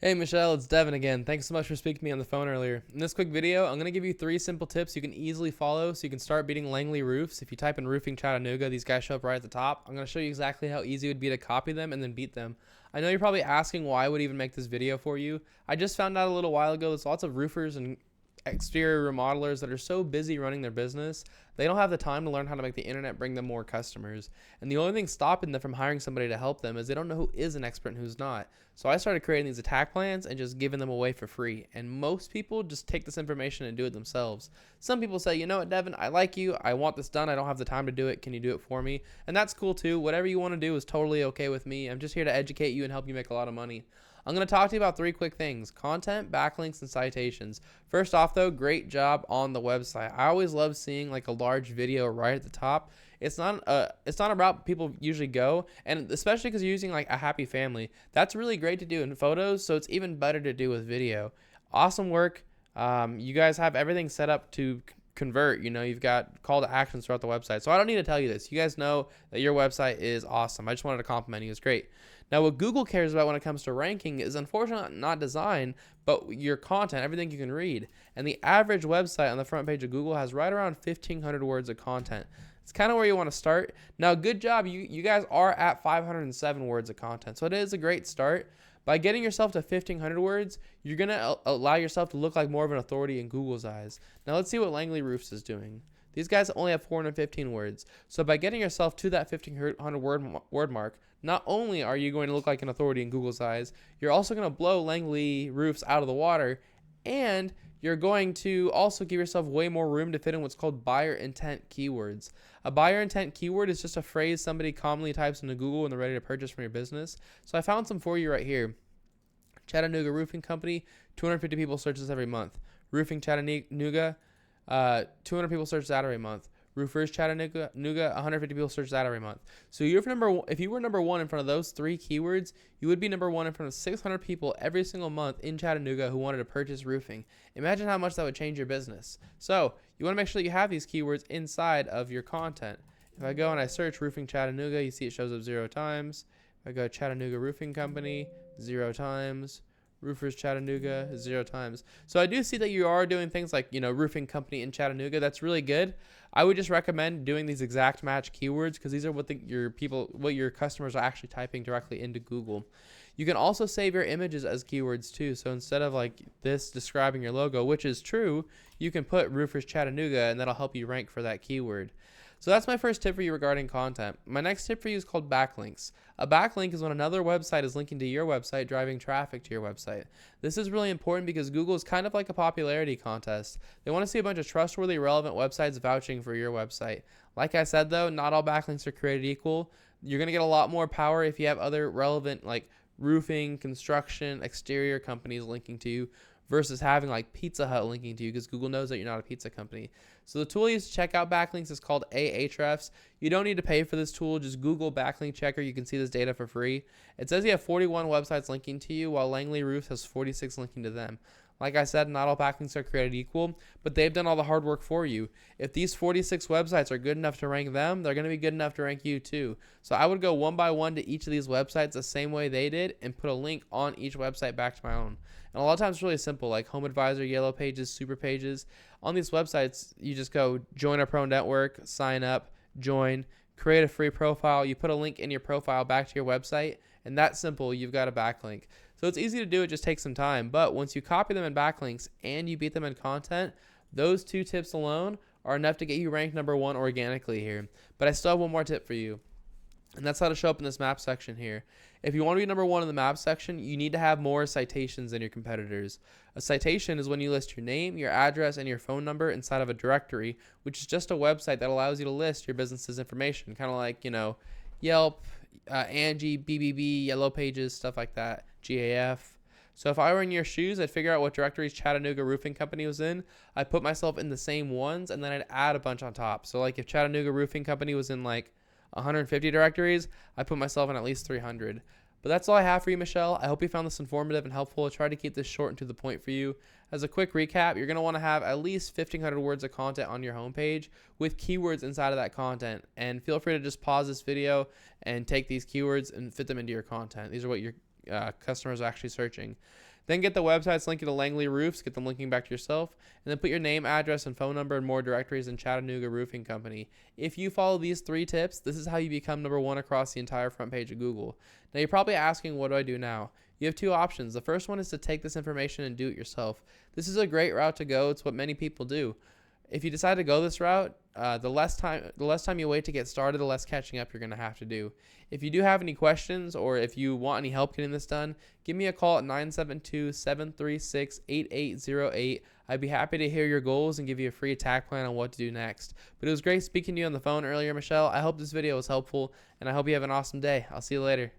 Hey Michelle, it's Devin again. Thanks so much for speaking to me on the phone earlier. In this quick video, I'm going to give you 3 simple tips you can easily follow so you can start beating Langley roofs. If you type in roofing Chattanooga, these guys show up right at the top. I'm going to show you exactly how easy it would be to copy them and then beat them. I know you're probably asking why I would even make this video for you. I just found out a little while ago there's lots of roofers and exterior remodelers that are so busy running their business, they don't have the time to learn how to make the internet bring them more customers. And the only thing stopping them from hiring somebody to help them is they don't know who is an expert and who's not. So I started creating these attack plans and just giving them away for free. And most people just take this information and do it themselves. Some people say, you know what, Devin, I like you. I want this done. I don't have the time to do it. Can you do it for me? And that's cool too. Whatever you want to do is totally okay with me. I'm just here to educate you and help you make a lot of money. I'm going to talk to you about 3 quick things: content, backlinks, and citations. First off though, great job on the website. I always love seeing like a large video right at the top. It's not a route people usually go, and especially because you're using like a happy family. That's really great to do in photos, so it's even better to do with video. Awesome work. You guys have everything set up to convert. You've got call to actions throughout the website, so I don't need to tell you this. You guys know that your website is awesome. I just wanted to compliment you. It's great. Now, what Google cares about when it comes to ranking is unfortunately not design, but your content, everything you can read. And the average website on the front page of Google has right around 1,500 words of content. It's kind of where you want to start. Now, good job. You guys are at 507 words of content, so it is a great start. By getting yourself to 1,500 words, you're going to allow yourself to look like more of an authority in Google's eyes. Now, let's see what Langley Roofs is doing. These guys only have 415 words. So by getting yourself to that 1,500 word mark, not only are you going to look like an authority in Google's eyes, you're also going to blow Langley Roofs out of the water, and you're going to also give yourself way more room to fit in what's called buyer intent keywords. A buyer intent keyword is just a phrase somebody commonly types into Google when they're ready to purchase from your business. So I found some for you right here. Chattanooga Roofing Company, 250 people search this every month. Roofing Chattanooga, 200 people search that every month. Roofers Chattanooga, 150 people search that every month. So if you were number 1 in front of those 3 keywords, you would be number 1 in front of 600 people every single month in Chattanooga who wanted to purchase roofing. Imagine how much that would change your business. So you want to make sure that you have these keywords inside of your content. If I go and I search roofing Chattanooga, you see it shows up 0 times. If I go Chattanooga Roofing Company, 0 times. Roofers Chattanooga, 0 times. So I do see that you are doing things like, roofing company in Chattanooga. That's really good. I would just recommend doing these exact match keywords because these are what your customers are actually typing directly into Google. You can also save your images as keywords too. So instead of like this describing your logo, which is true, you can put Roofers Chattanooga and that'll help you rank for that keyword. So that's my first tip for you regarding content. My next tip for you is called backlinks. A backlink is when another website is linking to your website, driving traffic to your website. This is really important because Google is kind of like a popularity contest. They want to see a bunch of trustworthy, relevant websites vouching for your website. Like I said though, not all backlinks are created equal. You're going to get a lot more power if you have other relevant like roofing, construction, exterior companies linking to you versus having like Pizza Hut linking to you because Google knows that you're not a pizza company. So the tool you use to check out backlinks is called Ahrefs. You don't need to pay for this tool. Just Google backlink checker. You can see this data for free. It says you have 41 websites linking to you while Langley Roofs has 46 linking to them. Like I said, not all backlinks are created equal, but they've done all the hard work for you. If these 46 websites are good enough to rank them, they're going to be good enough to rank you too. So I would go one by one to each of these websites the same way they did and put a link on each website back to my own. And a lot of times it's really simple, like Home Advisor, Yellow Pages, Super Pages. On these websites, you just go join our pro network, sign up, join, create a free profile. You put a link in your profile back to your website, and that's simple. You've got a backlink. So it's easy to do. It just takes some time. But once you copy them in backlinks and you beat them in content, those 2 tips alone are enough to get you ranked number 1 organically here. But I still have one more tip for you. And that's how to show up in this map section here. If you want to be number 1 in the map section, you need to have more citations than your competitors. A citation is when you list your name, your address, and your phone number inside of a directory, which is just a website that allows you to list your business's information, kind of like, Yelp, Angie, BBB, Yellow Pages, stuff like that, GAF. So if I were in your shoes, I'd figure out what directories Chattanooga Roofing Company was in. I'd put myself in the same ones, and then I'd add a bunch on top. So like if Chattanooga Roofing Company was in like 150 directories, I put myself in at least 300. But that's all I have for you, Michelle. I hope you found this informative and helpful. I tried to keep this short and to the point for you. As a quick recap, you're going to want to have at least 1,500 words of content on your homepage with keywords inside of that content. And feel free to just pause this video and take these keywords and fit them into your content. These are what customers are actually searching. Then get the websites linked to Langley Roofs, get them linking back to yourself, and then put your name, address, and phone number in more directories in Chattanooga Roofing Company. If you follow these 3 tips, this is how you become #1 across the entire front page of Google. Now you're probably asking, what do I do now? You have 2 options. The first one is to take this information and do it yourself. This is a great route to go. It's what many people do. If you decide to go this route, the less time you wait to get started, the less catching up you're going to have to do. If you do have any questions or if you want any help getting this done, give me a call at 972-736-8808. I'd be happy to hear your goals and give you a free attack plan on what to do next. But it was great speaking to you on the phone earlier, Michelle. I hope this video was helpful, and I hope you have an awesome day. I'll see you later.